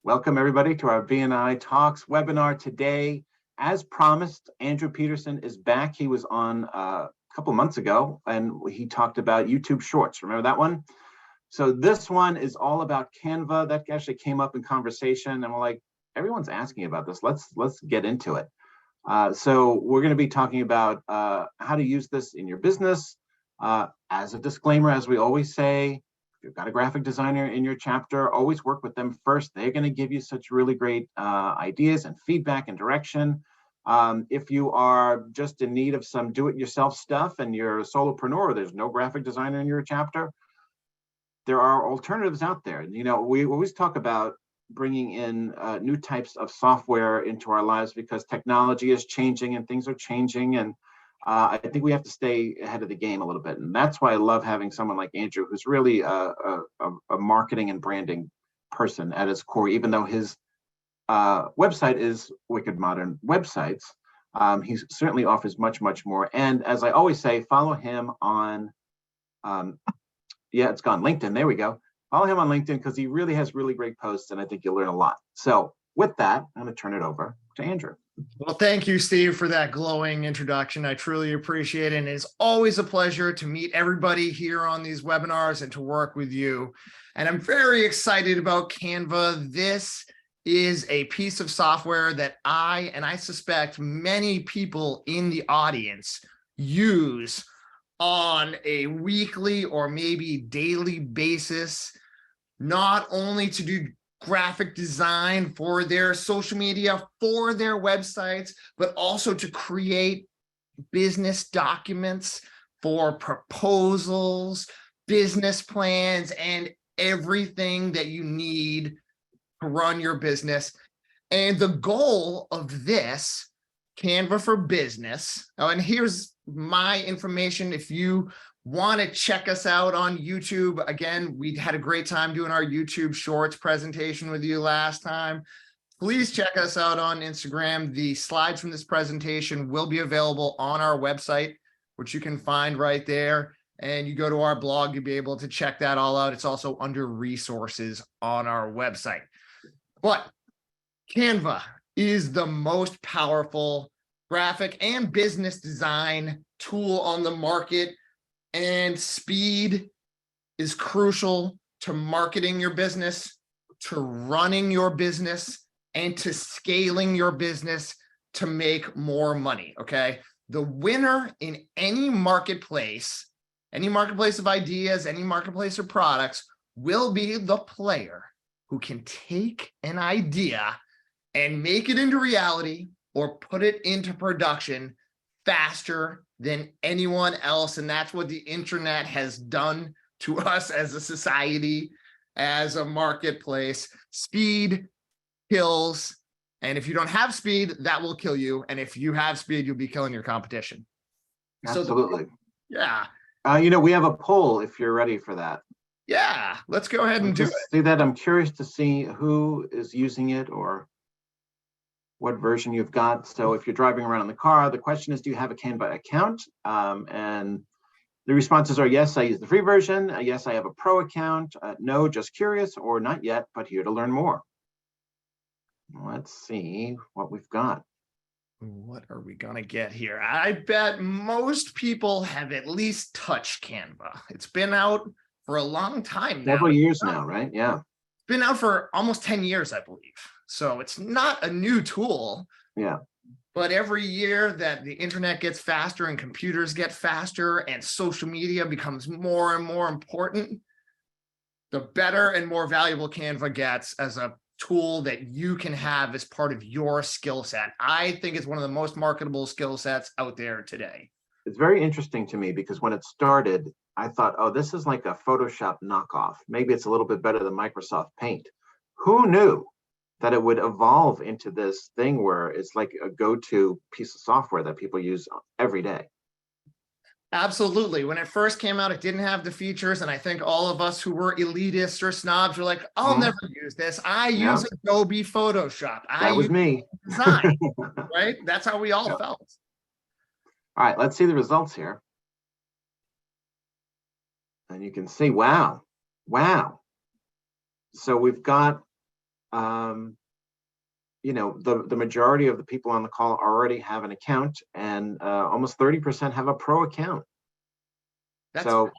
Welcome everybody to our BNI Talks webinar today. As promised, Andrew Peterson is back. He was on a couple months ago and he talked about YouTube Shorts. Remember that one? So this one is all about Canva. That actually came up in conversation and we're like, everyone's asking about this. Let's get into it. So we're going to be talking about how to use this in your business. As a disclaimer, as we always say, if you've got a graphic designer in your chapter, always work with them first. They're going to give you such really great ideas and feedback and direction. If you are just in need of some do-it-yourself stuff and you're a solopreneur, there's no graphic designer in your chapter, there are alternatives out there. You know, we always talk about bringing in new types of software into our lives because technology is changing and things are changing, and I think we have to stay ahead of the game a little bit. And that's why I love having someone like Andrew, who's really a marketing and branding person at his core, even though his website is Wicked Modern Websites. He certainly offers much, much more. And as I always say, follow him on, it's gone, LinkedIn, there we go. Follow him on LinkedIn because he really has really great posts and I think you'll learn a lot. So with that, I'm going to turn it over to Andrew. Well, thank you, Steve, for that glowing introduction. I truly appreciate it. And it's always a pleasure to meet everybody here on these webinars and to work with you. And I'm very excited about Canva. This is a piece of software that I suspect many people in the audience use on a weekly or maybe daily basis, not only to do graphic design for their social media, for their websites, but also to create business documents for proposals, business plans, and everything that you need to run your business. And the goal of this Canva for Business, and here's my information if you want to check us out on YouTube. Again, we had a great time doing our YouTube Shorts presentation with you last time. Please check us out on Instagram. The slides from this presentation will be available on our website, which you can find right there. And you go to our blog, you'll be able to check that all out. It's also under resources on our website. But Canva is the most powerful graphic and business design tool on the market. And speed is crucial to marketing your business, to running your business, and to scaling your business to make more money, okay? The winner in any marketplace of ideas, any marketplace of products, will be the player who can take an idea and make it into reality or put it into production faster than anyone else. And that's what the internet has done to us as a society, as a marketplace. Speed kills. And if you don't have speed, that will kill you. And if you have speed, you'll be killing your competition. Absolutely. Yeah. We have a poll if you're ready for that. Yeah, let's go ahead and do it. See that? I'm curious to see who is using it or what version you've got. So if you're driving around in the car, the question is, do you have a Canva account? And the responses are, yes, I use the free version. Yes, I have a pro account. No, just curious, or not yet, but here to learn more. Let's see what we've got. What are we going to get here? I bet most people have at least touched Canva. It's been out for a long time now. Several years now, right? Yeah. It's been out for almost 10 years, I believe. So it's not a new tool. Yeah. But every year that the internet gets faster and computers get faster and social media becomes more and more important, the better and more valuable Canva gets as a tool that you can have as part of your skill set. I think it's one of the most marketable skill sets out there today. It's very interesting to me because when it started, I thought, oh, this is like a Photoshop knockoff. Maybe it's a little bit better than Microsoft Paint. Who knew that it would evolve into this thing where it's like a go-to piece of software that people use every day? Absolutely. When it first came out, it didn't have the features. And I think all of us who were elitists or snobs were like, I'll never use this. I use Adobe Photoshop. That was me. Design, right? That's how we all felt. All right, let's see the results here. And you can see, wow. So we've got the majority of the people on the call already have an account, and almost 30% have a pro account. So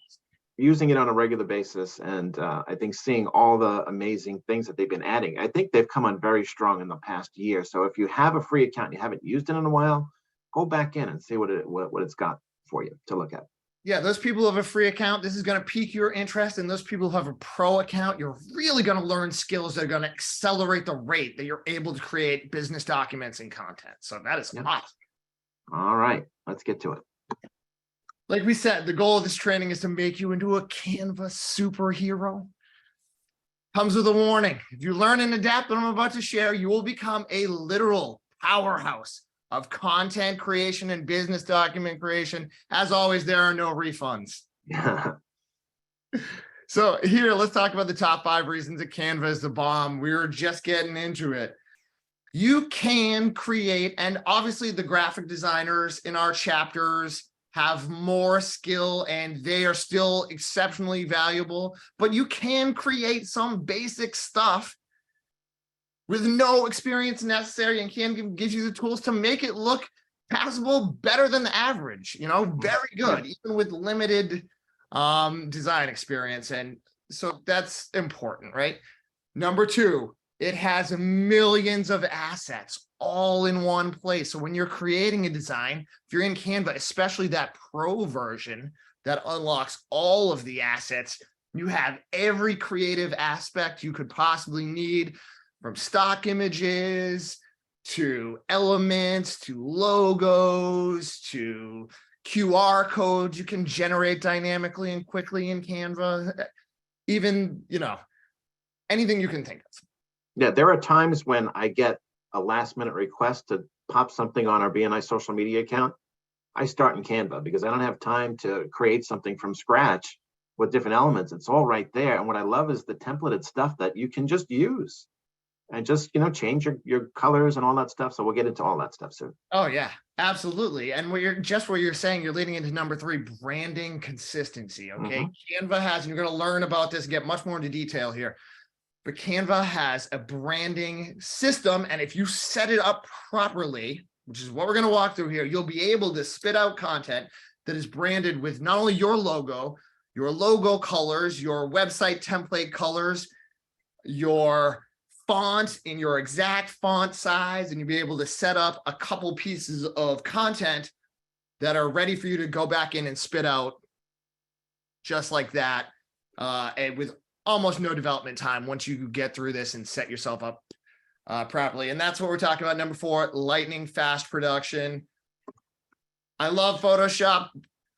using it on a regular basis, and I think seeing all the amazing things that they've been adding, I think they've come on very strong in the past year. So if you have a free account and you haven't used it in a while, go back in and see what it's got for you to look at. Yeah, those people who have a free account, this is going to pique your interest. And those people who have a pro account, you're really going to learn skills that are going to accelerate the rate that you're able to create business documents and content. So that is awesome. All right, let's get to it. Like we said, the goal of this training is to make you into a Canva superhero. Comes with a warning. If you learn and adapt what I'm about to share, you will become a literal powerhouse of content creation and business document creation. As always, there are no refunds. So here, let's talk about the top 5 reasons that Canva is the bomb. We were just getting into it. You can create, and obviously the graphic designers in our chapters have more skill and they are still exceptionally valuable, but you can create some basic stuff with no experience necessary, and Canva gives you the tools to make it look passable, better than the average, very good, even with limited design experience. And so that's important, right? Number 2, it has millions of assets all in one place. So when you're creating a design, if you're in Canva, especially that pro version that unlocks all of the assets, you have every creative aspect you could possibly need, from stock images to elements to logos to QR codes you can generate dynamically and quickly in Canva. Even, anything you can think of. Yeah, there are times when I get a last minute request to pop something on our BNI social media account. I start in Canva because I don't have time to create something from scratch with different elements. It's all right there. And what I love is the templated stuff that you can just use and just, change your colors and all that stuff. So we'll get into all that stuff soon. Oh yeah, absolutely. And what you're saying, you're leading into number 3, branding consistency. Okay. Canva has, and you're going to learn about this and get much more into detail here, but Canva has a branding system. And if you set it up properly, which is what we're going to walk through here, you'll be able to spit out content that is branded with not only your logo colors, your website template colors, your font in your exact font size, and you'll be able to set up a couple pieces of content that are ready for you to go back in and spit out just like that, and with almost no development time once you get through this and set yourself up properly. And that's what we're talking about. Number 4, lightning fast production. I love Photoshop.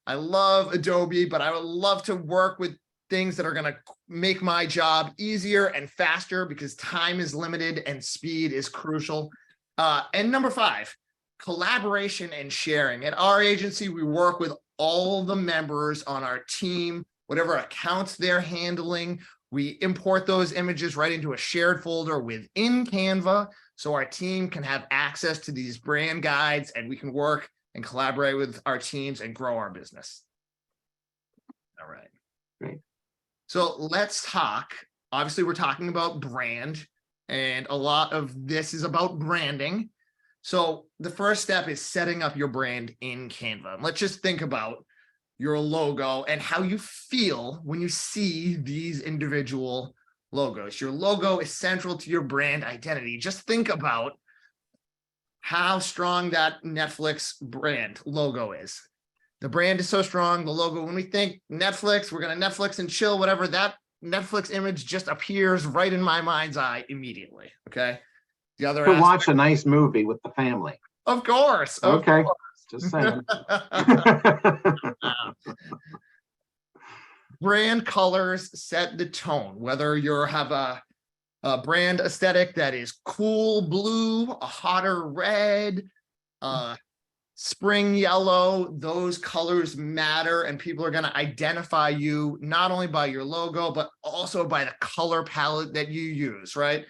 I love Adobe, but I would love to work with things that are going to make my job easier and faster, because time is limited and speed is crucial. And number 5, collaboration and sharing. At our agency, we work with all the members on our team, whatever accounts they're handling. We import those images right into a shared folder within Canva, so our team can have access to these brand guides, and we can work and collaborate with our teams and grow our business. All right. Great. So let's talk. Obviously, we're talking about brand, and a lot of this is about branding. So the first step is setting up your brand in Canva. Let's just think about your logo and how you feel when you see these individual logos. Your logo is central to your brand identity. Just think about how strong that Netflix brand logo is. The brand is so strong, the logo, when we think Netflix, we're going to Netflix and chill, whatever, that Netflix image just appears right in my mind's eye immediately. Okay. The other to watch a nice movie with the family. Of course. Okay. Just saying. Brand colors set the tone, whether you have a brand aesthetic that is cool blue, a hotter red, spring yellow. Those colors matter, and people are going to identify you not only by your logo, but also by the color palette that you use, right?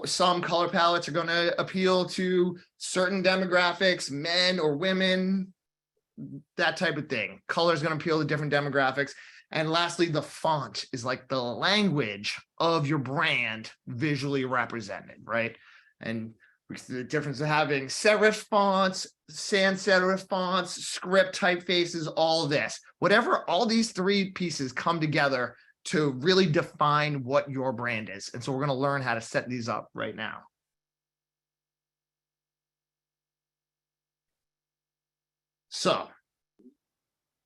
Some color palettes are going to appeal to certain demographics, men or women, that type of thing. Color is going to appeal to different demographics. And lastly, the font is like the language of your brand visually represented, right? And the difference of having serif fonts, sans serif fonts, script typefaces, all this, whatever, all these three pieces come together to really define what your brand is. And so we're going to learn how to set these up right now. So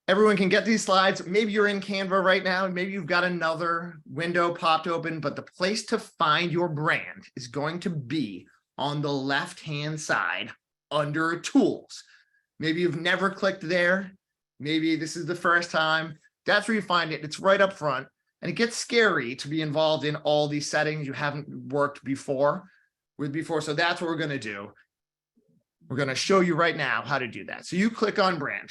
everyone can get these slides. Maybe you're in Canva right now, and maybe you've got another window popped open, but the place to find your brand is going to be on the left-hand side under Tools. Maybe you've never clicked there. Maybe this is the first time. That's where you find it. It's right up front, and it gets scary to be involved in all these settings you haven't worked with before. So that's what we're going to do. We're going to show you right now how to do that. So you click on brand.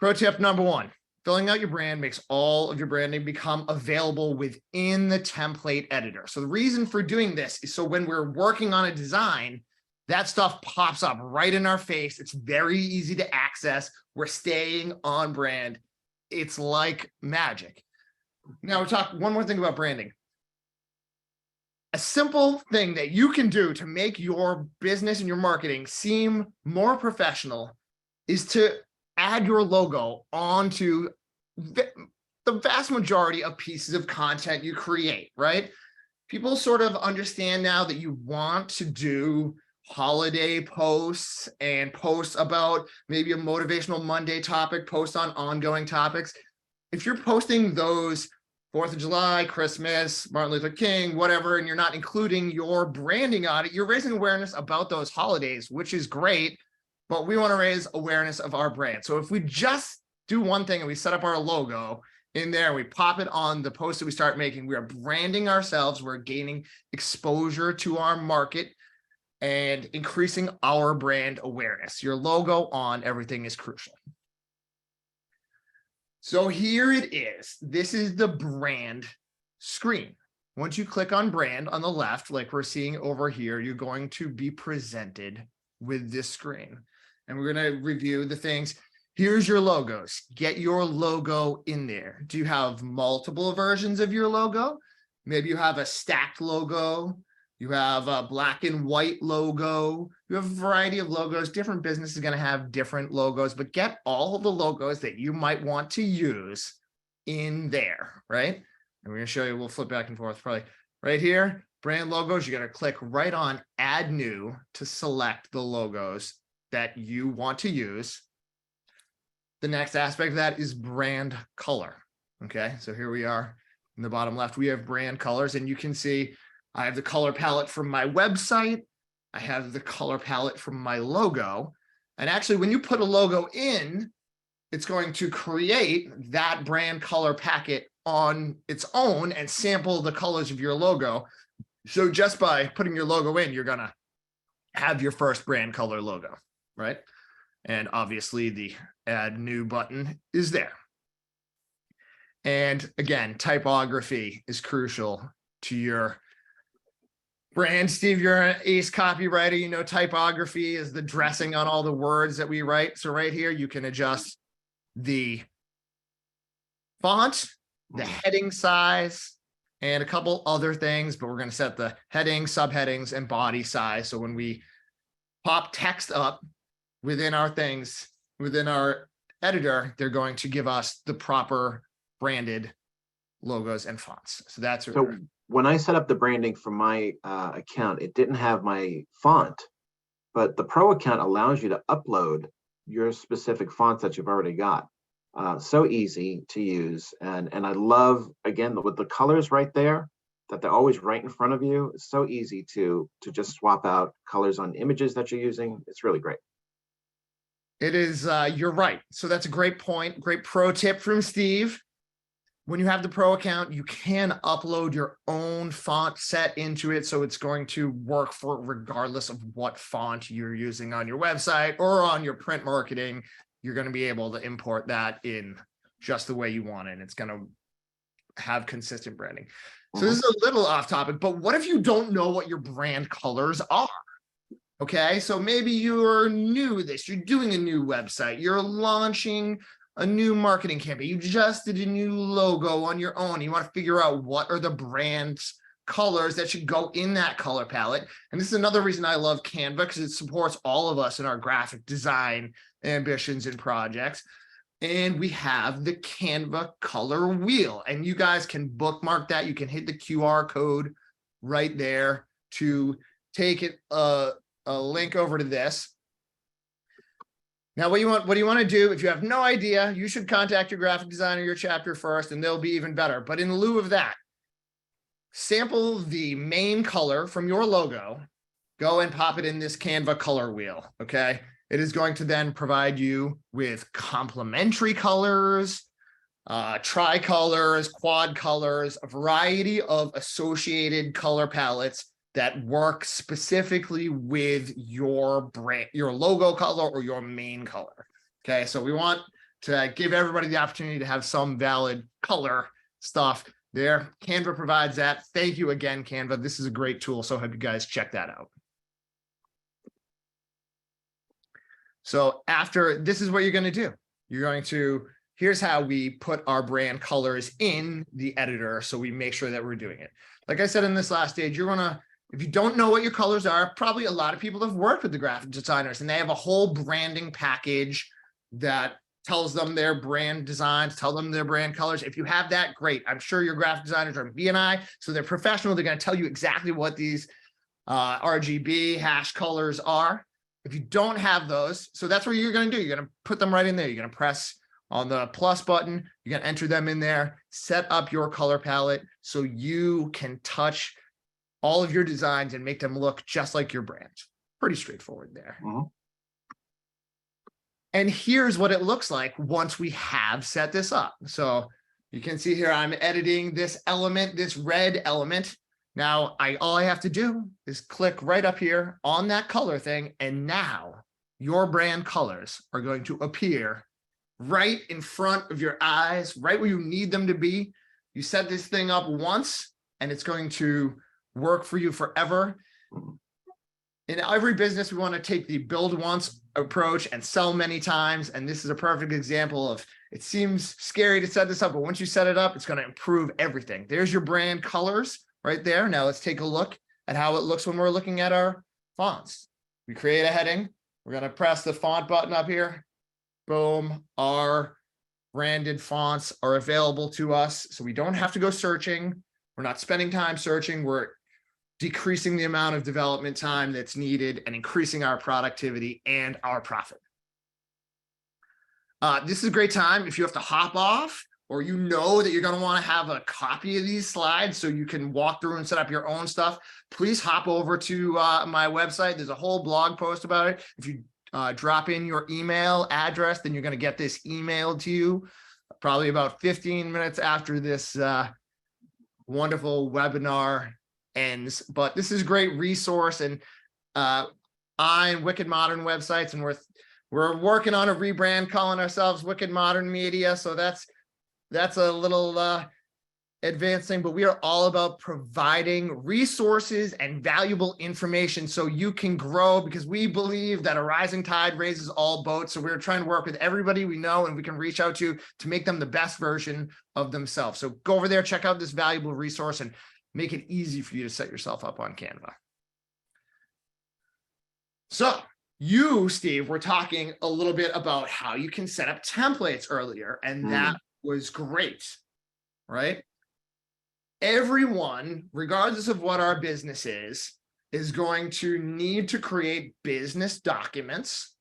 Pro tip number one, filling out your brand makes all of your branding become available within the template editor. So the reason for doing this is so when we're working on a design, that stuff pops up right in our face. It's very easy to access. We're staying on brand. It's like magic. Now we'll talk one more thing about branding. A simple thing that you can do to make your business and your marketing seem more professional is to add your logo onto the vast majority of pieces of content you create, right? People sort of understand now that you want to do holiday posts and posts about maybe a motivational Monday topic, posts on ongoing topics. If you're posting those 4th of July, Christmas, Martin Luther King, whatever, and you're not including your branding on it, you're raising awareness about those holidays, which is great, but we want to raise awareness of our brand. So if we just do one thing and we set up our logo in there, and we pop it on the post that we start making, we are branding ourselves, we're gaining exposure to our market and increasing our brand awareness. Your logo on everything is crucial. So here it is. This is the brand screen. Once you click on brand on the left, like we're seeing over here, you're going to be presented with this screen. And we're going to review the things. Here's your logos. Get your logo in there. Do you have multiple versions of your logo? Maybe you have a stacked logo. You have a black and white logo. You have a variety of logos. Different businesses are going to have different logos, but get all the logos that you might want to use in there, right? And we're going to show you, we'll flip back and forth probably right here. Brand logos, you're going to click right on add new to select the logos that you want to use. The next aspect of that is brand color. Okay, so here we are in the bottom left, we have brand colors, and you can see I have the color palette from my website. I have the color palette from my logo. And actually, when you put a logo in, it's going to create that brand color packet on its own and sample the colors of your logo. So just by putting your logo in, you're going to have your first brand color logo, right? And obviously the add new button is there. And again, typography is crucial to your brand. Steve, you're an ace copywriter. You know, typography is the dressing on all the words that we write. So right here, you can adjust the font, the heading size, and a couple other things, but we're going to set the heading, subheadings, and body size. So when we pop text up within our things, within our editor, they're going to give us the proper branded logos and fonts. So that's what So when I set up the branding for my account, it didn't have my font, but the Pro account allows you to upload your specific fonts that you've already got. So easy to use. And I love, again, with the colors right there, that they're always right in front of you. It's so easy to just swap out colors on images that you're using. It's really great. it is, you're right. So that's a great point. Great pro tip from Steve. When you have the Pro account, you can upload your own font set into it. So it's going to work for regardless of what font you're using on your website or on your print marketing. You're going to be able to import that in just the way you want it. And it's going to have consistent branding. So this is a little off topic, but what if you don't know what your brand colors are? Okay, so maybe you're new to this, you're doing a new website, you're launching a new marketing campaign. You just did a new logo on your own. You want to figure out what are the brand's colors that should go in that color palette. And this is another reason I love Canva, because it supports all of us in our graphic design ambitions and projects. And we have the Canva color wheel, and you guys can bookmark that. You can hit the QR code right there to take it a link over to this. Now, what do you want to do? If you have no idea, you should contact your graphic designer, your chapter first, and they'll be even better. But in lieu of that, sample the main color from your logo, go and pop it in this Canva color wheel, okay? It is going to then provide you with complementary colors, tricolors, quad colors, a variety of associated color palettes that work specifically with your brand, your logo color or your main color. Okay, so we want to give everybody the opportunity to have some valid color stuff there. Canva provides that. Thank you again, Canva. This is a great tool, so I hope you guys check that out. So after, this is what you're going to do. You're going to, here's how we put our brand colors in the editor, so we make sure that we're doing it. Like I said in this last stage, you're going to, if you don't know what your colors are, probably a lot of people have worked with the graphic designers and they have a whole branding package that tells them their brand designs, tell them their brand colors. If you have that, great. I'm sure your graphic designers are BNI, so they're professional. They're going to tell you exactly what these RGB hash colors are. If you don't have those, so that's what you're going to do. You're going to put them right in there. You're going to press on the plus button. You're going to enter them in there, set up your color palette so you can touch all of your designs and make them look just like your brand. Pretty straightforward there. Mm-hmm. And here's what it looks like once we have set this up. So you can see here, I'm editing this element, this red element. Now, all I have to do is click right up here on that color thing, and now your brand colors are going to appear right in front of your eyes, right where you need them to be. You set this thing up once, and it's going to work for you forever. In every business, we want to take the build once approach and sell many times. And this is a perfect example of, it seems scary to set this up, but once you set it up, it's going to improve everything. There's your brand colors right there. Now let's take a look at how it looks when we're looking at our fonts. We create a heading. We're going to press the font button up here. Boom. Our branded fonts are available to us. So we don't have to go searching. We're not spending time searching. We're decreasing the amount of development time that's needed and increasing our productivity and our profit. This is a great time if you have to hop off, or you know that you're going to want to have a copy of these slides so you can walk through and set up your own stuff. Please hop over to my website. There's a whole blog post about it. If you drop in your email address, then you're going to get this emailed to you probably about 15 minutes after this wonderful webinar ends. But this is a great resource, and on Wicked Modern websites, and we're working on a rebrand calling ourselves Wicked Modern Media. So that's a little advancing, but we are all about providing resources and valuable information so you can grow, because we believe that a rising tide raises all boats. So we're trying to work with everybody we know and we can reach out to make them the best version of themselves. So go over there, check out this valuable resource, and make it easy for you to set yourself up on Canva. So you, Steve, were talking a little bit about how you can set up templates earlier, and that was great, right? Everyone, regardless of what our business is going to need to create business documents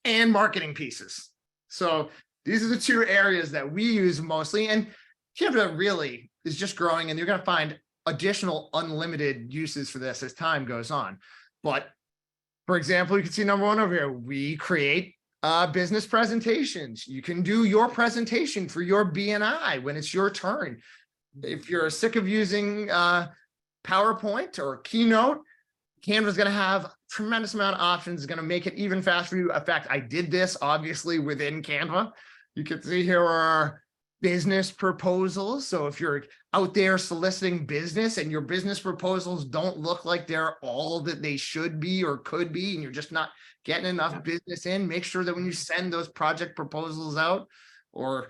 and marketing pieces. So these are the two areas that we use mostly, and Canva really is just growing, and you're going to find additional unlimited uses for this as time goes on. But for example, you can see number one over here, we create business presentations. You can do your presentation for your BNI when it's your turn. If you're sick of using PowerPoint or Keynote, Canva's going to have a tremendous amount of options. It's going to make it even faster for you. In fact, I did this obviously within Canva. You can see here are business proposals. So if you're out there soliciting business and your business proposals don't look like they're all that they should be or could be, and you're just not getting enough business in, make sure that when you send those project proposals out, or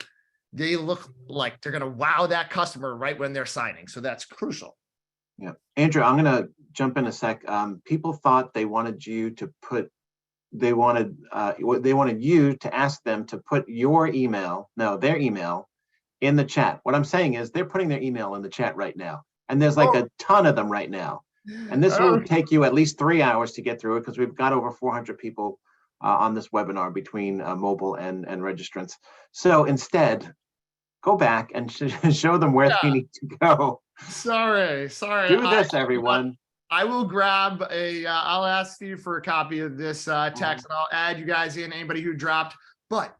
they look like they're going to wow that customer right when they're signing. So that's crucial. Yeah. Andrew, I'm going to jump in a sec. People thought they wanted you to put, they wanted you to ask them to put your email, no, their email in the chat. What I'm saying is they're putting their email in the chat right now. And there's like a ton of them right now. And this will take you at least 3 hours to get through it, because we've got over 400 people on this webinar between mobile and registrants. So instead, go back and show them where they need to go. Sorry. Do this, everyone. I will grab I'll ask Steve for a copy of this text, and I'll add you guys in, anybody who dropped. But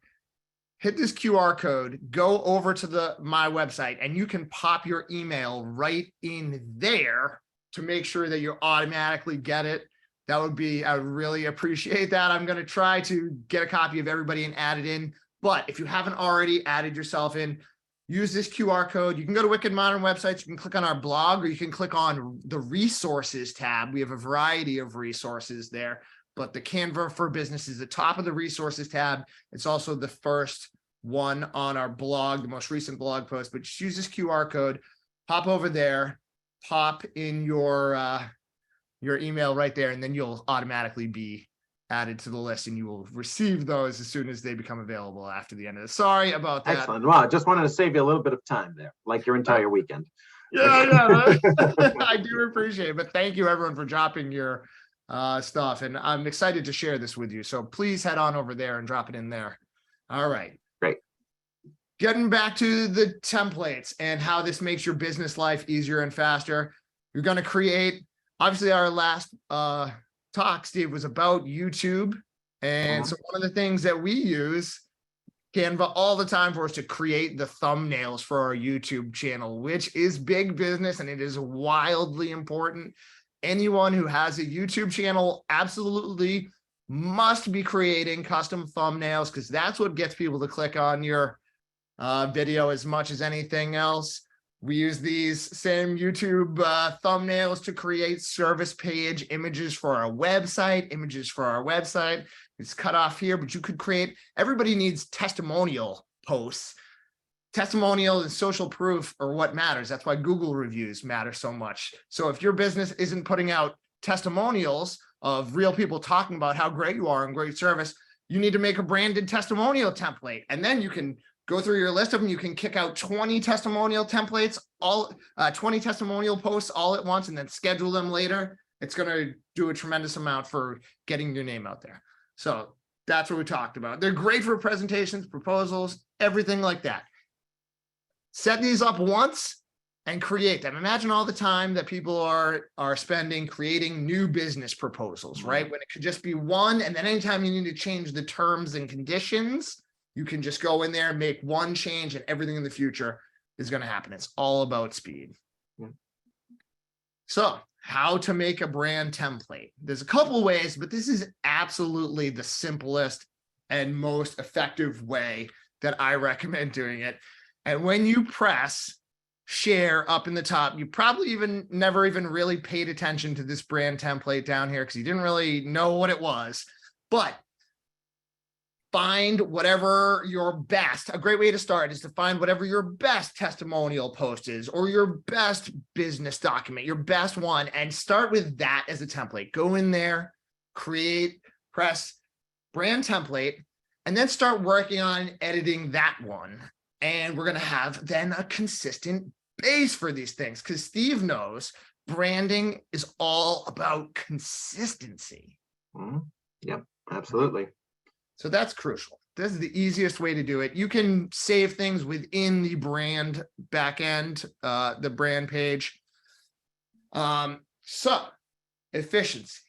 hit this QR code, go over to my website, and you can pop your email right in there to make sure that you automatically get it. That would be, I would really appreciate that. I'm going to try to get a copy of everybody and add it in. But if you haven't already added yourself in, use this QR code. You can go to Wicked Modern websites. You can click on our blog, or you can click on the resources tab. We have a variety of resources there, but the Canva for Business is the top of the resources tab. It's also the first one on our blog, the most recent blog post, but just use this QR code, pop over there, pop in your email right there, and then you'll automatically be added to the list, and you will receive those as soon as they become available after the end of this. Sorry about that. Excellent. Well, I just wanted to save you a little bit of time there, like your entire weekend. Yeah. I do appreciate it, but thank you everyone for dropping your stuff, and I'm excited to share this with you. So please head on over there and drop it in there. All right. Great. Getting back to the templates and how this makes your business life easier and faster. You're going to create, obviously our last talk, Steve, was about YouTube. And so one of the things that we use Canva all the time for is to create the thumbnails for our YouTube channel, which is big business, and it is wildly important. Anyone who has a YouTube channel absolutely must be creating custom thumbnails, because that's what gets people to click on your video as much as anything else. We use these same YouTube thumbnails to create service page images for our website, It's cut off here, but you could create, everybody needs testimonial posts. Testimonial and social proof are what matters. That's why Google reviews matter so much. So if your business isn't putting out testimonials of real people talking about how great you are and great service, you need to make a branded testimonial template. And then you can go through your list of them. You can kick out 20 testimonial templates, 20 testimonial posts all at once, and then schedule them later. It's going to do a tremendous amount for getting your name out there. So that's what we talked about. They're great for presentations, proposals, everything like that. Set these up once and create them. Imagine all the time that people are spending creating new business proposals, right? When it could just be one, and then anytime you need to change the terms and conditions, you can just go in there and make one change, and everything in the future is going to happen. It's all about speed. So how to make a brand template. There's a couple ways, but this is absolutely the simplest and most effective way that I recommend doing it. And when you press share up in the top, you probably never even really paid attention to this brand template down here because you didn't really know what it was. But find whatever your best, a great way to start is to find whatever your best testimonial post is, or your best business document, your best one, and start with that as a template. Go in there, create, press brand template, and then start working on editing that one. And we're going to have then a consistent base for these things, because Steve knows branding is all about consistency. Yep, absolutely. So that's crucial. This is the easiest way to do it. You can save things within the brand backend, the brand page. So efficiency.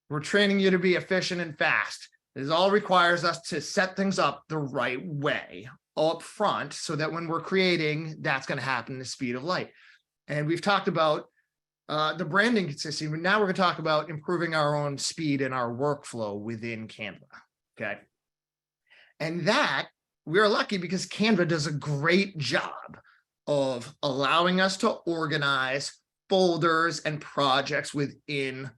We're training you to be efficient and fast. This all requires us to set things up the right way up front, so that when we're creating, that's going to happen in the speed of light. And we've talked about the branding consistency, but now we're going to talk about improving our own speed and our workflow within Canva. Okay. And that we're lucky because Canva does a great job of allowing us to organize folders and projects within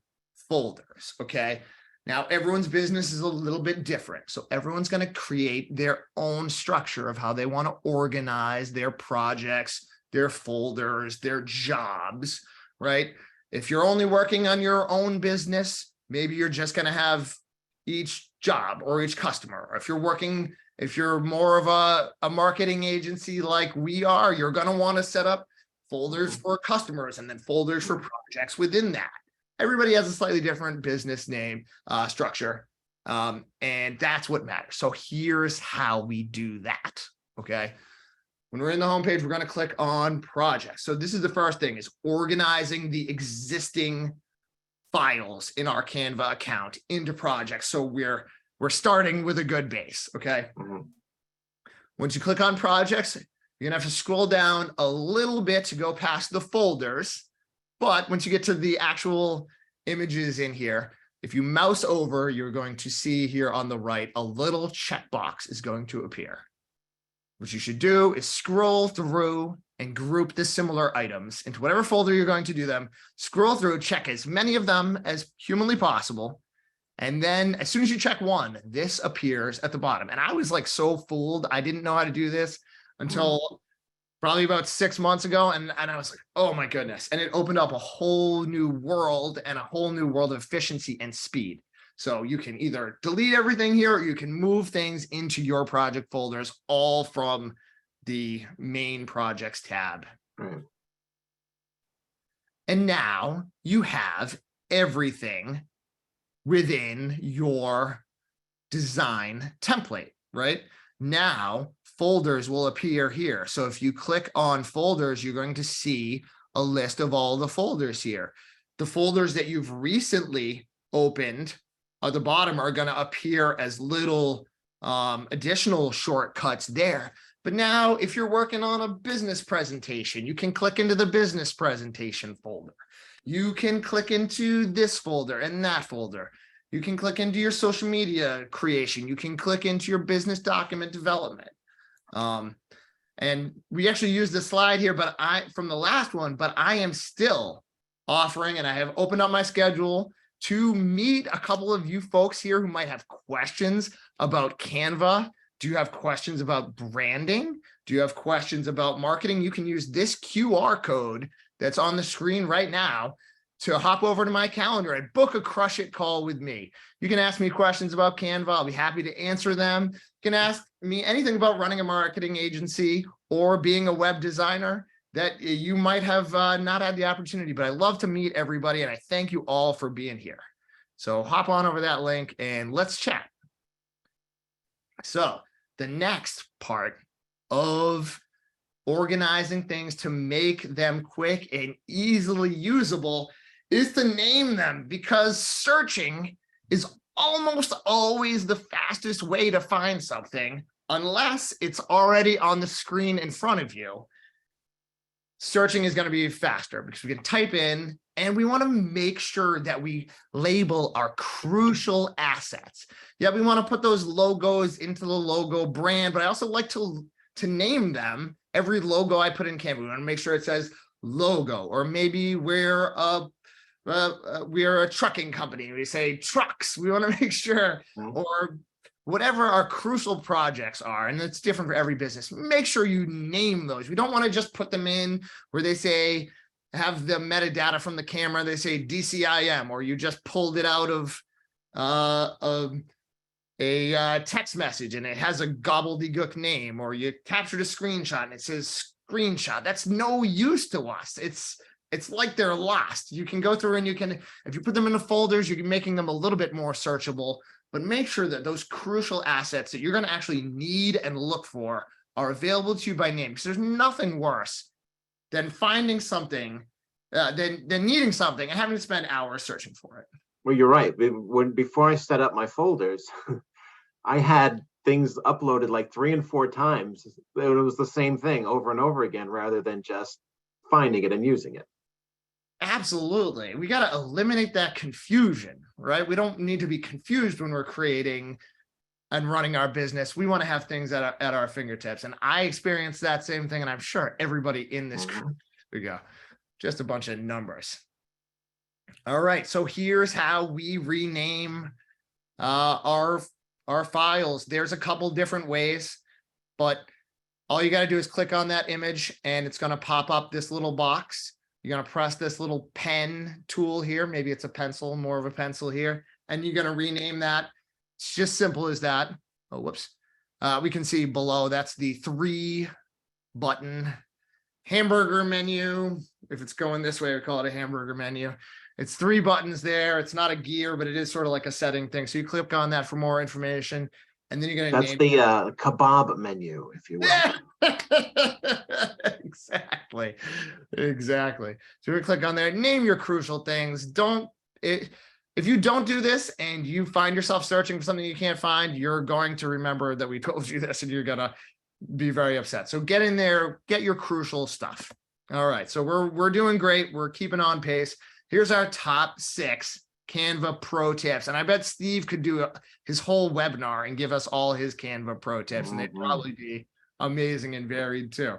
folders. Okay. Now, everyone's business is a little bit different. So everyone's going to create their own structure of how they want to organize their projects, their folders, their jobs, right? If you're only working on your own business, maybe you're just going to have each job or each customer. Or if you're more of a marketing agency like we are, you're going to want to set up folders for customers and then folders for projects within that. Everybody has a slightly different business name structure, and that's what matters. So here's how we do that, okay? When we're in the homepage, we're going to click on projects. So this is the first thing, is organizing the existing files in our Canva account into projects. So we're starting with a good base, okay? Once you click on projects, you're gonna have to scroll down a little bit to go past the folders. But once you get to the actual images in here, if you mouse over, you're going to see here on the right, a little checkbox is going to appear. What you should do is scroll through and group the similar items into whatever folder you're going to do them. Scroll through, check as many of them as humanly possible. And then as soon as you check one, this appears at the bottom. And I was like so fooled. I didn't know how to do this until probably about 6 months ago. And I was like, oh my goodness. And it opened up a whole new world and a whole new world of efficiency and speed. So you can either delete everything here, or you can move things into your project folders, all from the main projects tab. And now you have everything within your design template, right? Now folders will appear here. So if you click on folders, you're going to see a list of all the folders here. The folders that you've recently opened at the bottom are going to appear as little additional shortcuts there. But now if you're working on a business presentation, you can click into the business presentation folder. You can click into this folder and that folder. You can click into your social media creation. You can click into your business document development. And we actually used the slide here, but from the last one, but I am still offering, and I have opened up my schedule to meet a couple of you folks here who might have questions about Canva. Do you have questions about branding? Do you have questions about marketing? You can use this QR code that's on the screen right now to hop over to my calendar and book a Crush It call with me. You can ask me questions about Canva. I'll be happy to answer them. You can ask me anything about running a marketing agency or being a web designer that you might have not had the opportunity, but I love to meet everybody, and I thank you all for being here. So hop on over that link and let's chat. So the next part of organizing things to make them quick and easily usable is to name them, because searching is almost always the fastest way to find something, unless it's already on the screen in front of you. Searching is going to be faster because we can type in, and we want to make sure that we label our crucial assets. Yeah, we want to put those logos into the logo brand, but I also like to name them. Every logo I put in Canva, we want to make sure it says logo, or maybe we're a trucking company. We say trucks. We want to make sure, or whatever our crucial projects are, and it's different for every business. Make sure you name those. We don't want to just put them in where they say, have the metadata from the camera, they say DCIM, or you just pulled it out of a text message and it has a gobbledygook name, or you captured a screenshot and it says screenshot. That's no use to us. It's like they're lost. You can go through and you can, if you put them into folders, you're making them a little bit more searchable, but make sure that those crucial assets that you're going to actually need and look for are available to you by name, because there's nothing worse than finding something, than needing something and having to spend hours searching for it. Well, you're right. Before I set up my folders, I had things uploaded like 3 and 4 times. It was the same thing over and over again, rather than just finding it and using it. Absolutely. We got to eliminate that confusion, right? We don't need to be confused when we're creating and running our business, we want to have things at our fingertips. And I experienced that same thing. And I'm sure everybody in this crew, there we go, just a bunch of numbers. All right. So here's how we rename our files. There's a couple different ways, but all you got to do is click on that image and it's going to pop up this little box. You're going to press this little pen tool here. Maybe it's a pencil, more of a pencil here. And you're going to rename that. It's just simple as that. Oh, whoops. We can see below, that's the 3-button hamburger menu. If it's going this way, we call it a hamburger menu. It's 3 buttons there. It's not a gear, but it is sort of like a setting thing. So you click on that for more information. And then you're going to That's the kebab menu, if you will. Exactly. Exactly. So we click on there, name your crucial things. If you don't do this and you find yourself searching for something you can't find, you're going to remember that we told you this and you're going to be very upset. So get in there, get your crucial stuff. All right. So we're doing great. We're keeping on pace. Here's our top 6 Canva pro tips. And I bet Steve could do his whole webinar and give us all his Canva pro tips, and they'd probably be amazing and varied too.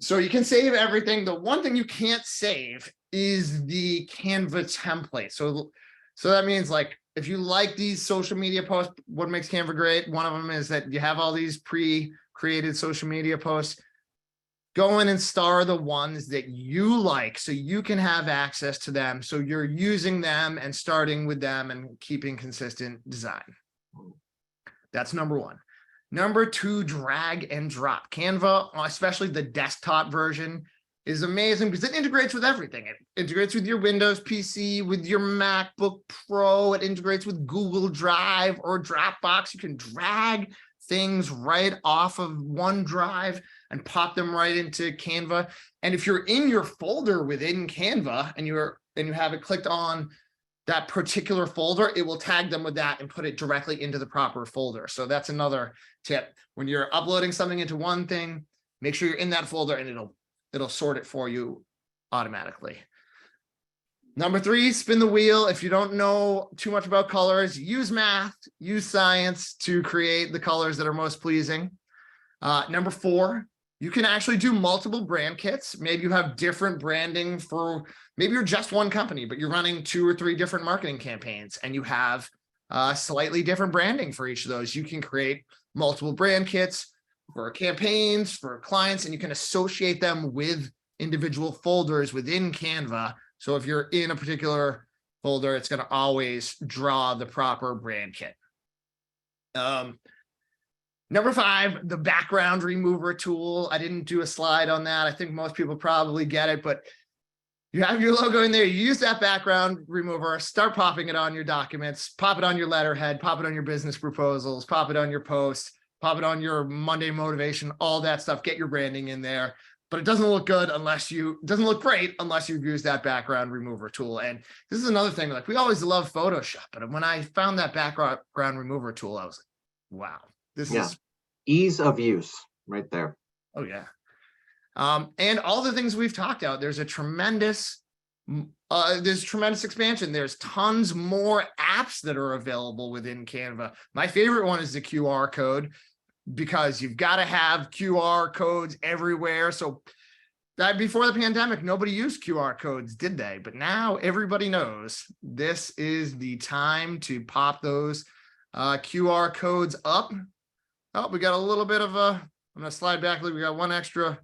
So you can save everything. The one thing you can't save is the Canva template. So that means, like, if you like these social media posts, what makes Canva great? One of them is that you have all these pre-created social media posts. Go in and star the ones that you like so you can have access to them. So you're using them and starting with them and keeping consistent design. That's number 1. Number 2, drag and drop. Canva, especially the desktop version, is amazing because it integrates with everything. It integrates with your Windows PC, with your MacBook Pro. It integrates with Google Drive or Dropbox. You can drag things right off of OneDrive and pop them right into Canva. And if you're in your folder within Canva and you have it clicked on that particular folder, it will tag them with that and put it directly into the proper folder. So that's another tip. When you're uploading something into one thing, make sure you're in that folder and it'll sort it for you automatically. Number 3, spin the wheel. If you don't know too much about colors, use math, use science to create the colors that are most pleasing. Number 4, you can actually do multiple brand kits. Maybe you have different branding maybe you're just one company, but you're running 2 or 3 different marketing campaigns and you have slightly different branding for each of those. You can create multiple brand kits for campaigns, for clients, and you can associate them with individual folders within Canva. So if you're in a particular folder, it's going to always draw the proper brand kit. Number 5, the background remover tool. I didn't do a slide on that. I think most people probably get it, but you have your logo in there. You use that background remover, start popping it on your documents, pop it on your letterhead, pop it on your business proposals, pop it on your posts, pop it on your Monday motivation, all that stuff. Get your branding in there. But it doesn't look good doesn't look great unless you've used that background remover tool. And this is another thing, like, we always love Photoshop, but when I found that background remover tool, I was like, wow, this is ease of use right there. Oh yeah. And all the things we've talked about, there's tremendous expansion. There's tons more apps that are available within Canva. My favorite one is the QR code, because you've got to have QR codes everywhere. So that before the pandemic, nobody used QR codes, did they? But now everybody knows this is the time to pop those QR codes up. Oh, we got a little bit of I'm going to slide back. We got one extra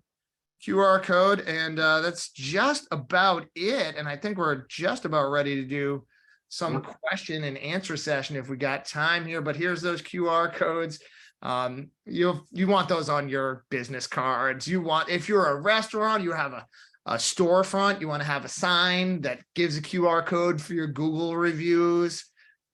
QR code, and that's just about it. And I think we're just about ready to do some question and answer session if we got time here. But here's those QR codes. You want those on your business cards. If you're a restaurant, you have a storefront, you want to have a sign that gives a QR code for your Google reviews,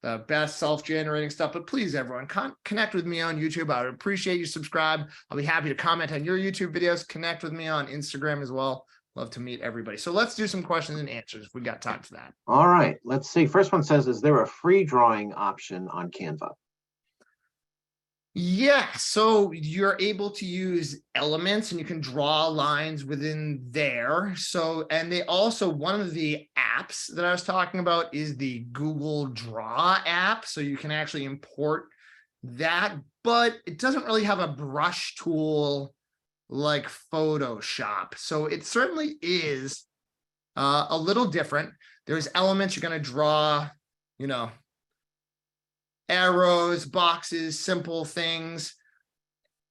the best self-generating stuff. But please, everyone, connect with me on YouTube. I would appreciate you subscribe. I'll be happy to comment on your YouTube videos. Connect with me on Instagram as well. Love to meet everybody. So let's do some questions and answers if we got time for that. All right, let's see. First one says, is there a free drawing option on Canva? Yeah, so you're able to use elements and you can draw lines within there. So, and they also, one of the apps that I was talking about is the Google Draw app. So you can actually import but it doesn't really have a brush tool like Photoshop. So it certainly is a little different. There's elements you're going to draw, you know, arrows, boxes, simple things.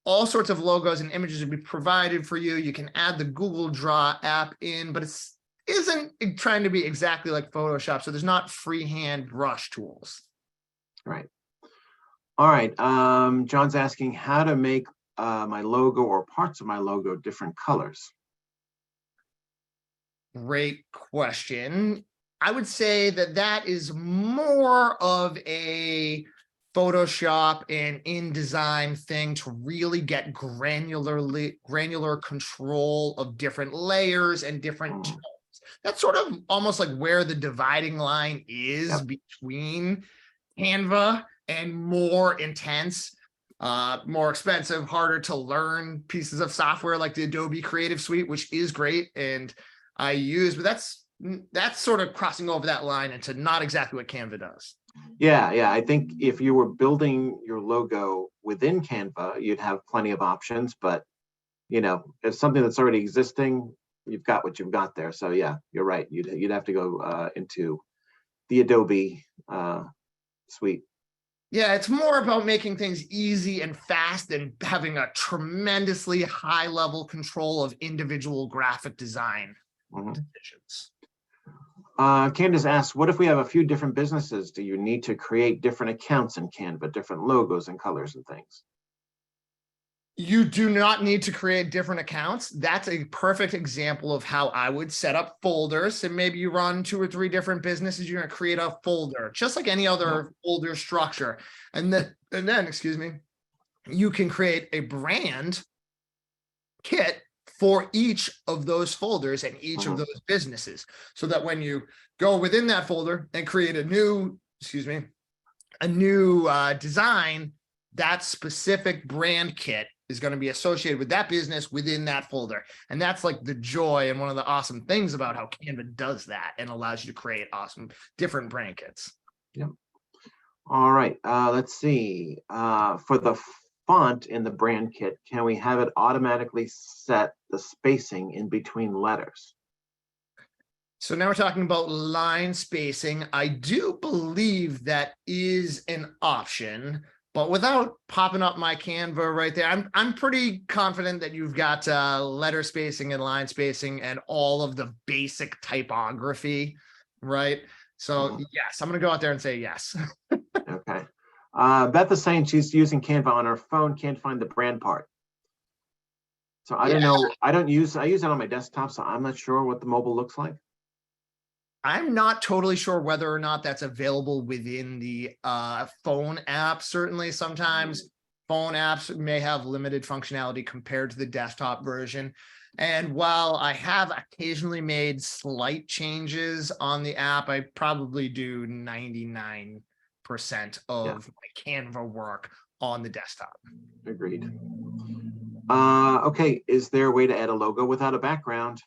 All sorts of logos and images will be provided for you. You can add the Google Draw app in, but it isn't trying to be exactly like Photoshop. So there's not freehand brush tools. Right. All right. John's asking how to make my logo or parts of my logo different colors. Great question. I would say that is more of a Photoshop and InDesign thing to really get granular control of different layers and different tones. That's sort of almost like where the dividing line is between Canva and more intense, more expensive, harder to learn pieces of software like the Adobe Creative Suite, which is great and I use, but that's sort of crossing over that line into not exactly what Canva does. Yeah. I think if you were building your logo within Canva, you'd have plenty of options, but you know, if something that's already existing, you've got what you've got there. So yeah, you're right. You'd have to go into the Adobe suite. Yeah, it's more about making things easy and fast and having a tremendously high level control of individual graphic design decisions. Candace asks, what if we have a few different businesses? Do you need to create different accounts in Canva, different logos and colors and things? You do not need to create different accounts. That's a perfect example of how I would set up folders. And maybe you run 2 or 3 different businesses, you're going to create a folder, just like any other folder structure. And then, excuse me, you can create a brand kit for each of those folders and each of those businesses, so that when you go within that folder and create a new design, that specific brand kit is going to be associated with that business within that folder. And that's like the joy and one of the awesome things about how Canva does that and allows you to create awesome different brand kits. Yep. All right. Let's see. For the font in the brand kit, can we have it automatically set the spacing in between letters? So now we're talking about line spacing. I do believe that is an option, but without popping up my Canva right there, I'm pretty confident that you've got letter spacing and line spacing and all of the basic typography, right? So yes, I'm going to go out there and say yes. Okay. Beth is saying she's using Canva on her phone, can't find the brand part. So I don't know. I use it on my desktop, so I'm not sure what the mobile looks like. I'm not totally sure whether or not that's available within the phone app. Certainly, sometimes phone apps may have limited functionality compared to the desktop version. And while I have occasionally made slight changes on the app, I probably do 99% of my Canva work on the desktop. Agreed. Okay, is there a way to add a logo without a background?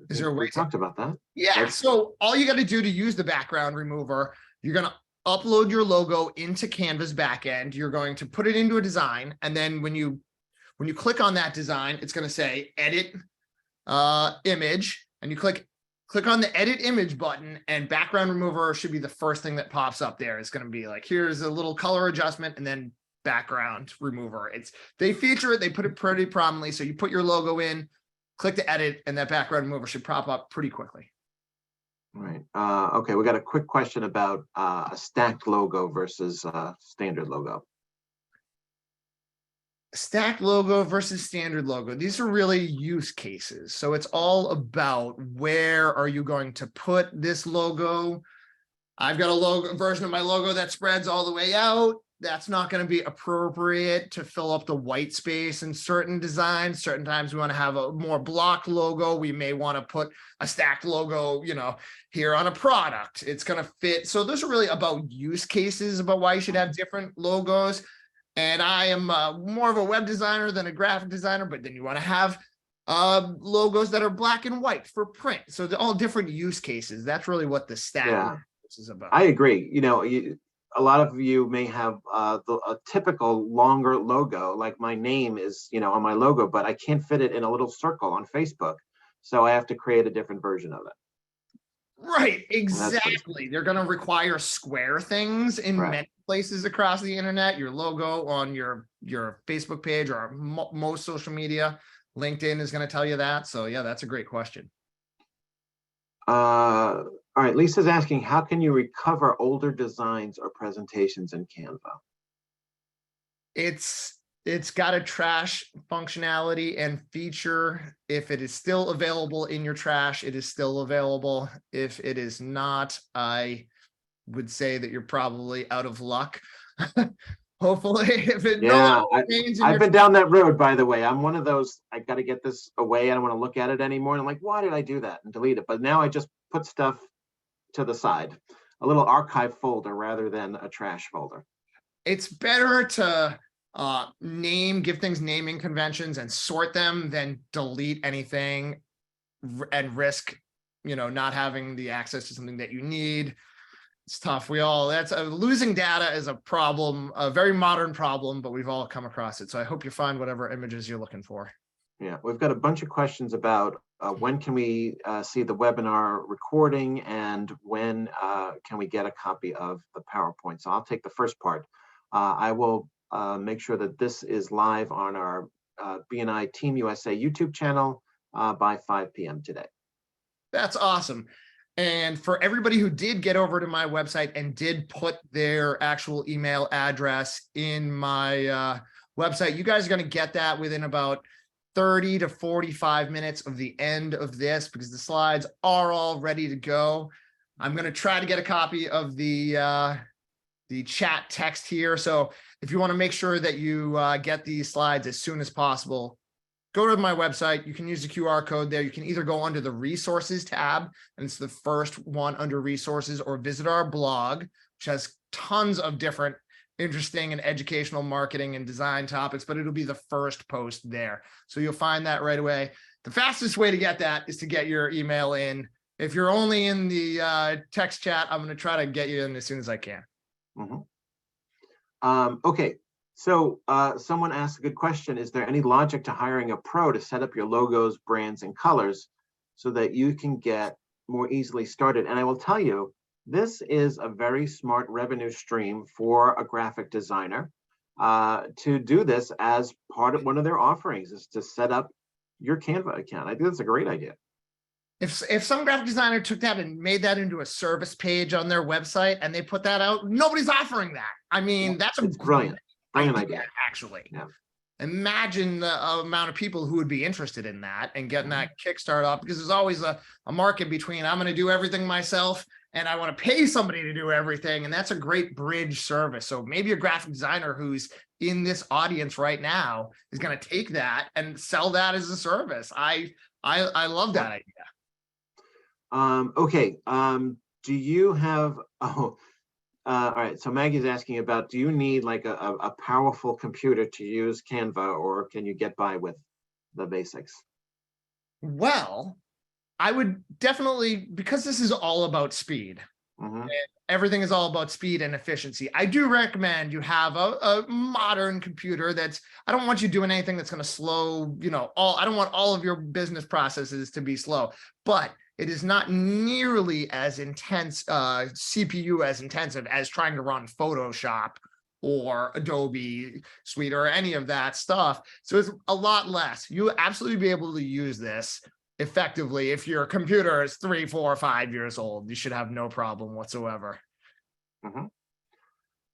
Is there a way we talked about that? Yeah, so all you got to do to use the background remover, you're going to upload your logo into Canva's backend. You're going to put it into a design, and then when you click on that design, it's going to say edit image, and you click on the edit image button, and background remover should be the first thing that pops up there. It's going to be like, here's a little color adjustment, and then background remover. They feature it, they put it pretty prominently. So you put your logo in, click to edit, and that background remover should pop up pretty quickly. All right. Okay, we got a quick question about a stacked logo versus a standard logo. Stacked logo versus standard logo. These are really use cases. So it's all about where are you going to put this logo. I've got a version of my logo that spreads all the way out. That's not going to be appropriate to fill up the white space in certain designs. Certain times we want to have a more block logo. We may want to put a stacked logo, here on a product. It's going to fit. So those are really about use cases about why you should have different logos. And I am more of a web designer than a graphic designer, but then you want to have logos that are black and white for print. So they're all different use cases. That's really what the stack is about. I agree. a lot of you may have a typical longer logo, like my name is, on my logo, but I can't fit it in a little circle on Facebook. So I have to create a different version of it. Right, exactly. They're going to require square things in many places across the internet. Your logo on your Facebook page or most social media. LinkedIn is going to tell you that. So yeah, that's a great question. All right, Lisa's asking, how can you recover older designs or presentations in Canva? It's got a trash functionality and feature. If it is still available in your trash, it is still available. If it is not, I would say that you're probably out of luck. Hopefully, if it I've been down that road, by the way. I'm one of those, I got to get this away. I don't want to look at it anymore. And I'm like, why did I do that? And delete it. But now I just put stuff to the side, a little archive folder rather than a trash folder. It's better to give things naming conventions and sort them than delete anything and risk, not having the access to something that you need. It's tough. Losing data is a problem, a very modern problem, but we've all come across it. So I hope you find whatever images you're looking for. Yeah, we've got a bunch of questions about when can we see the webinar recording and when can we get a copy of the PowerPoint. So I'll take the first part. I will make sure that this is live on our BNI Team USA YouTube channel by 5 p.m. today. That's awesome. And for everybody who did get over to my website and did put their actual email address in my website, you guys are going to get that within about 30 to 45 minutes of the end of this, because the slides are all ready to go. I'm going to try to get a copy of the chat text here. So if you want to make sure that you get these slides as soon as possible, go to my website. You can use the QR code there. You can either go under the resources tab, and it's the first one under resources, or visit our blog, which has tons of different interesting and educational marketing and design topics, but it'll be the first post there. So you'll find that right away. The fastest way to get that is to get your email in. If you're only in the text chat, I'm going to try to get you in as soon as I can. Okay, so someone asked a good question. Is there any logic to hiring a pro to set up your logos, brands, and colors so that you can get more easily started? And I will tell you, this is a very smart revenue stream for a graphic designer to do this as part of one of their offerings, is to set up your Canva account. I think that's a great idea. If some graphic designer took that and made that into a service page on their website and they put that out, nobody's offering that. I mean, that's a brilliant idea, actually. Yeah. Imagine the amount of people who would be interested in that and getting that kickstart up, because there's always a market between I'm going to do everything myself and I want to pay somebody to do everything. And that's a great bridge service. So maybe a graphic designer who's in this audience right now is going to take that and sell that as a service. I love that idea. Okay. Do you have, all right. So Maggie's asking about, do you need like a powerful computer to use Canva, or can you get by with the basics? Well, I would definitely, because this is all about speed. And everything is all about speed and efficiency. I do recommend you have a modern computer I don't want you doing anything that's going to slow, I don't want all of your business processes to be slow, but it is not nearly as intense, CPU as intensive as trying to run Photoshop or Adobe Suite or any of that stuff. So it's a lot less. You'll absolutely be able to use this effectively. If your computer is 3, 4, 5 years old, you should have no problem whatsoever.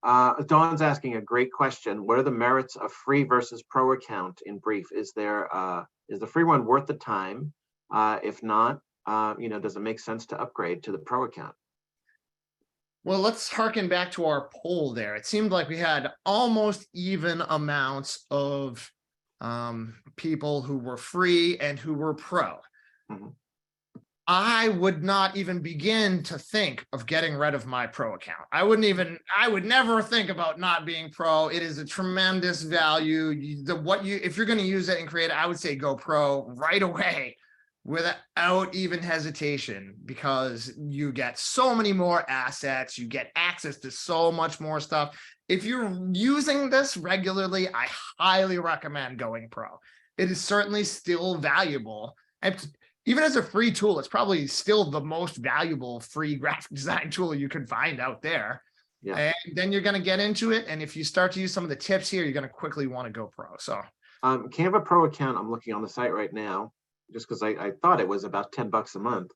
Dawn's asking a great question. What are the merits of free versus pro account in brief? Is the free one worth the time? If not, does it make sense to upgrade to the pro account? Well, let's harken back to our poll there. It seemed like we had almost even amounts of people who were free and who were pro. I would not even begin to think of getting rid of my pro account. I would never think about not being pro. It is a tremendous value. If you're going to use it and create it, I would say go pro right away. without even hesitation, because you get so many more assets, you get access to so much more stuff. If you're using this regularly, I highly recommend going pro. It is certainly still valuable. And even as a free tool, it's probably still the most valuable free graphic design tool you can find out there. Yeah. And then you're going to get into it. And if you start to use some of the tips here, you're going to quickly want to go pro. So Canva Pro account, I'm looking on the site right now, just because I thought it was about $10 a month.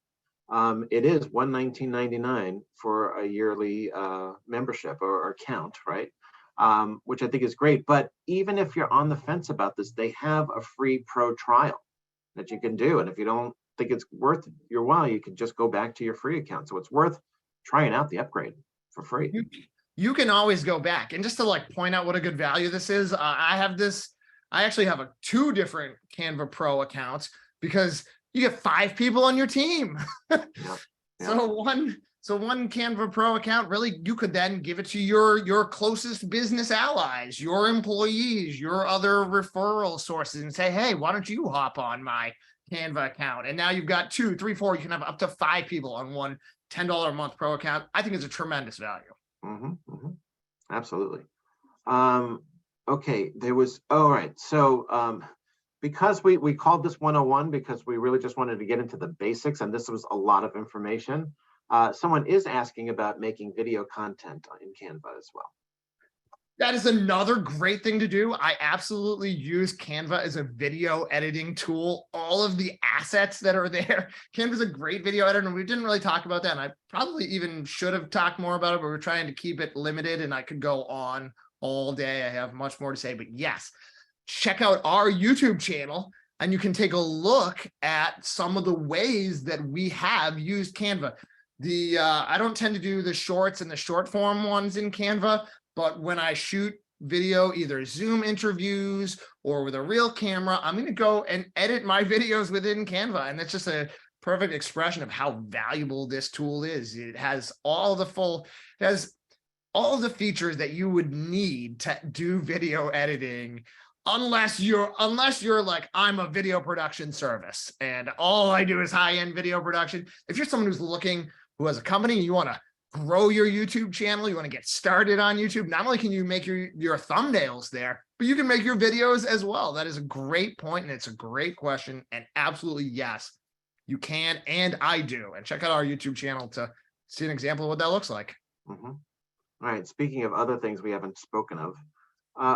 It is $119.99 for a yearly membership or account, right? Which I think is great. But even if you're on the fence about this, they have a free pro trial that you can do. And if you don't think it's worth your while, you can just go back to your free account. So it's worth trying out the upgrade for free. You can always go back. And just to like point out what a good value this is, I actually have 2 different Canva Pro accounts, because you get 5 people on your team. Yeah. So one Canva Pro account, really, you could then give it to your closest business allies, your employees, your other referral sources, and say, hey, why don't you hop on my Canva account? And now you've got 2, 3, 4, you can have up to 5 people on one $10 a month pro account. I think it's a tremendous value. Absolutely. Okay, there was, all right. So because we called this 101 because we really just wanted to get into the basics, and this was a lot of information. Someone is asking about making video content in Canva as well. That is another great thing to do. I absolutely use Canva as a video editing tool. All of the assets that are there. Canva is a great video editor, and we didn't really talk about that. And I probably even should have talked more about it, but we're trying to keep it limited, and I could go on all day. I have much more to say, but yes, check out our YouTube channel, and you can take a look at some of the ways that we have used Canva. I don't tend to do the shorts and the short form ones in Canva, but when I shoot video, either Zoom interviews or with a real camera, I'm going to go and edit my videos within Canva. And that's just a perfect expression of how valuable this tool is. It has all the features that you would need to do video editing, unless you're like, I'm a video production service and all I do is high-end video production. If you're someone who has a company and you want to grow your YouTube channel, you want to get started on YouTube, not only can you make your thumbnails there, but you can make your videos as well. That is a great point, and it's a great question. And absolutely, yes, you can, and I do. And check out our YouTube channel to see an example of what that looks like. All right, speaking of other things we haven't spoken of,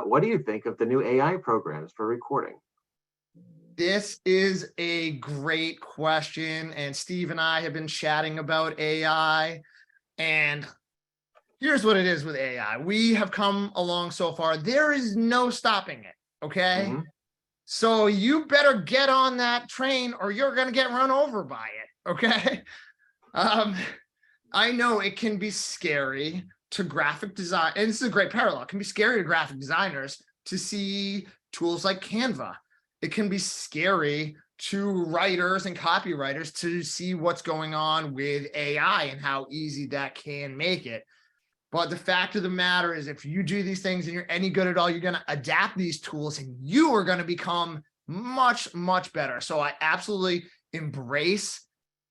what do you think of the new AI programs for recording? This is a great question, and Steve and I have been chatting about AI, and here's what it is with AI. We have come along so far. There is no stopping it, okay? So you better get on that train or you're going to get run over by it, okay? I know it can be scary to graphic design, and this is a great parallel. It can be scary to graphic designers to see tools like Canva. It can be scary to writers and copywriters to see what's going on with AI and how easy that can make it. But the fact of the matter is, if you do these things and you're any good at all, you're going to adapt these tools and you are going to become much, much better. So I absolutely embrace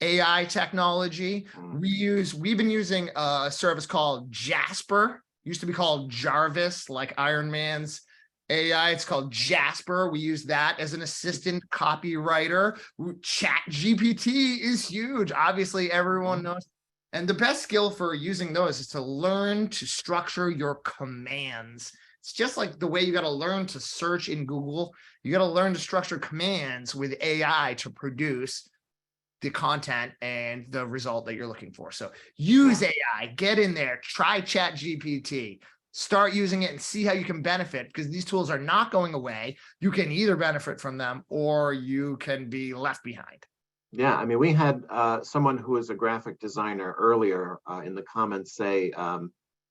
AI technology. We've been using a service called Jasper. Used to be called Jarvis, like Iron Man's AI. It's called Jasper. We use that as an assistant copywriter. Chat GPT is huge. Obviously, everyone knows. And the best skill for using those is to learn to structure your commands. It's just like the way you got to learn to search in Google. You got to learn to structure commands with AI to produce the content and the result that you're looking for. So use AI, get in there, try Chat GPT. Start using it and see how you can benefit, because these tools are not going away. You can either benefit from them or you can be left behind. Yeah, I mean, we had someone who is a graphic designer earlier in the comments say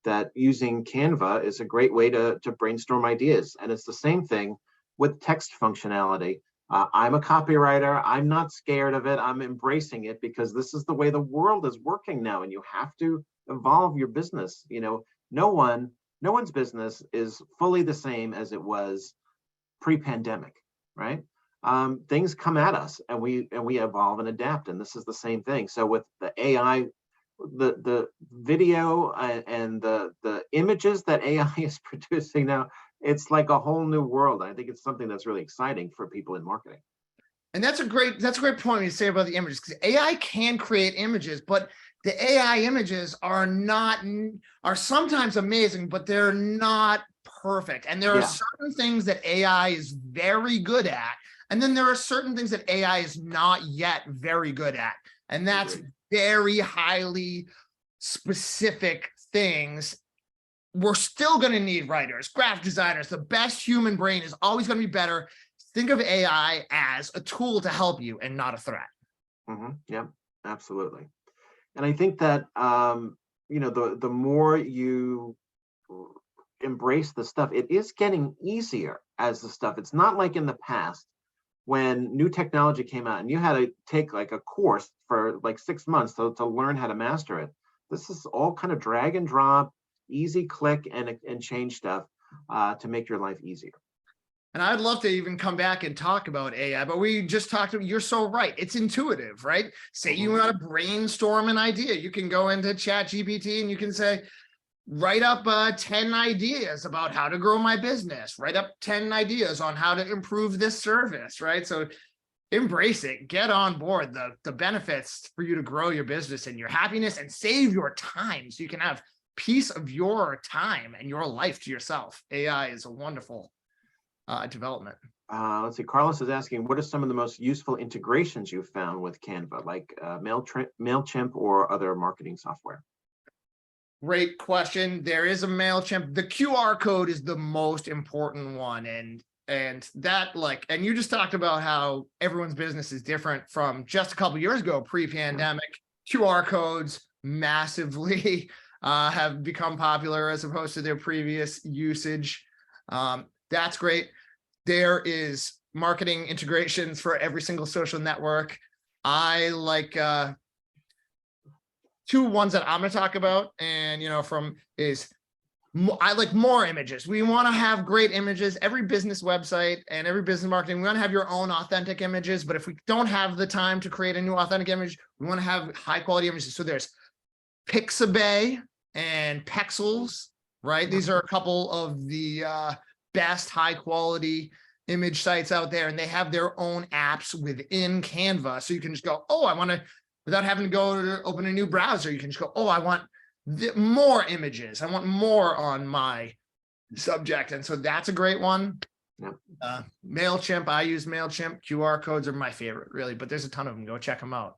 that using Canva is a great way to brainstorm ideas. And it's the same thing with text functionality. I'm a copywriter. I'm not scared of it. I'm embracing it because this is the way the world is working now, and you have to evolve your business. You know, no one's business is fully the same as it was pre-pandemic, right? things come at us, and we evolve and adapt. And this is the same thing. So with the AI, the video and the images that AI is producing now, it's like a whole new world. I think it's something that's really exciting for people in marketing. And that's a great point you say about the images, because AI can create images, but the AI images are sometimes amazing, but they're not perfect. And there are certain things that AI is very good at. And then there are certain things that AI is not yet very good at. And that's very highly specific things. We're still going to need writers, graphic designers. The best human brain is always going to be better. Think of AI as a tool to help you and not a threat. Yeah, absolutely. And I think that, the more you embrace the stuff, it is getting easier as the stuff. It's not like in the past when new technology came out and you had to take like a course for like 6 months to learn how to master it. This is all kind of drag and drop, easy click and change stuff to make your life easier. And I'd love to even come back and talk about AI, but we just talked about, you're so right. It's intuitive, right? Say you want to brainstorm an idea. You can go into ChatGPT and you can say, write up 10 ideas about how to grow my business, write up 10 ideas on how to improve this service, right? So embrace it, get on board the benefits for you to grow your business and your happiness and save your time so you can have piece of your time and your life to yourself. AI is a wonderful development. Let's see. Carlos is asking, what are some of the most useful integrations you've found with Canva, like MailChimp or other marketing software? Great question. There is a MailChimp. The QR code is the most important one. And that, like, and you just talked about how everyone's business is different from just a couple of years ago, pre-pandemic. QR codes massively have become popular as opposed to their previous usage. That's great. There is marketing integrations for every single social network. I like two ones that I'm going to talk about, and I like more images. We want to have great images. Every business website and every business marketing, we want to have your own authentic images. But if we don't have the time to create a new authentic image, we want to have high quality images. So there's Pixabay and Pexels, right? These are a couple of the best high quality image sites out there, and they have their own apps within Canva. So you can just go, oh, I want to, without having to go to open a new browser, you can just go, oh, I want more images. I want more on my subject. And so that's a great one. MailChimp, I use MailChimp. QR codes are my favorite, really, but there's a ton of them. Go check them out.